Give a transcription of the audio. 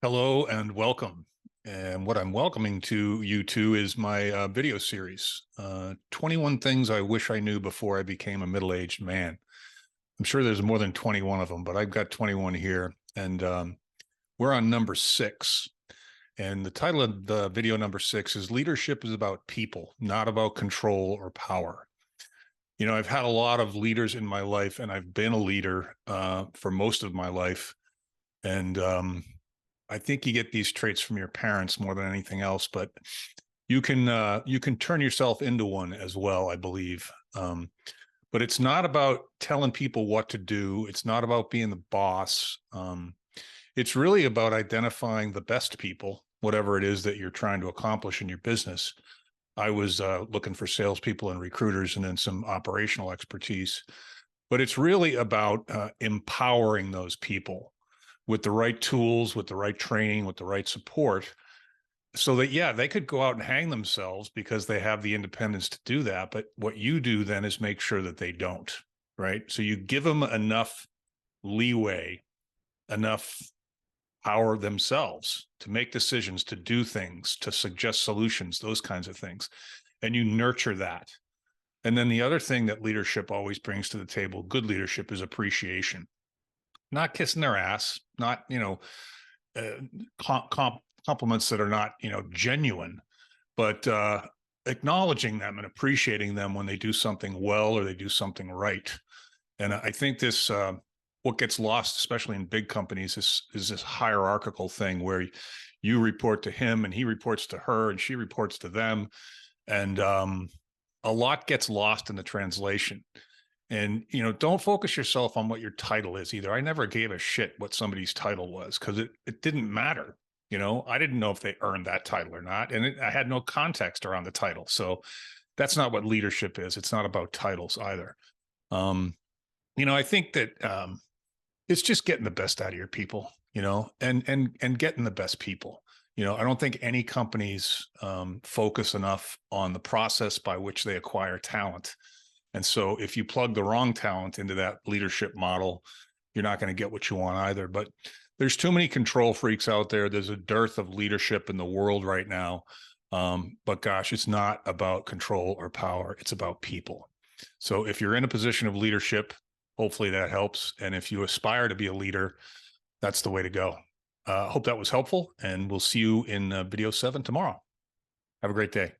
Hello and welcome. And what I'm welcoming to you to is my video series, 21 Things I Wish I Knew Before I Became a Middle-Aged Man. I'm sure there's more than 21 of them, but I've got 21 here. And we're on number 6. And the title of the video number 6 is Leadership is About People, Not About Control or Power. You know, I've had a lot of leaders in my life, and I've been a leader for most of my life. And I think you get these traits from your parents more than anything else, but you can turn yourself into one as well, I believe. But it's not about telling people what to do. It's not about being the boss. It's really about identifying the best people, whatever it is that you're trying to accomplish in your business. I was looking for salespeople and recruiters and then some operational expertise, but it's really about empowering those people with the right tools, with the right training, with the right support, so that, yeah, they could go out and hang themselves because they have the independence to do that. But what you do then is make sure that they don't, right? So you give them enough leeway, enough power themselves to make decisions, to do things, to suggest solutions, those kinds of things. And you nurture that. And then the other thing that leadership always brings to the table, good leadership, is appreciation. Not kissing their ass, not, compliments that are not, genuine, but acknowledging them and appreciating them when they do something well or they do something right. And I think this, what gets lost, especially in big companies, is this hierarchical thing where you report to him and he reports to her and she reports to them. And a lot gets lost in the translation. And, don't focus yourself on what your title is either. I never gave a shit what somebody's title was because it didn't matter. I didn't know if they earned that title or not. And I had no context around the title. So that's not what leadership is. It's not about titles either. I think that it's just getting the best out of your people, and getting the best people. I don't think any companies focus enough on the process by which they acquire talent. And so if you plug the wrong talent into that leadership model, you're not going to get what you want either. But there's too many control freaks out there. There's a dearth of leadership in the world right now. But gosh, it's not about control or power. It's about people. So if you're in a position of leadership, hopefully that helps. And if you aspire to be a leader, that's the way to go. Hope that was helpful. And we'll see you in video 7 tomorrow. Have a great day.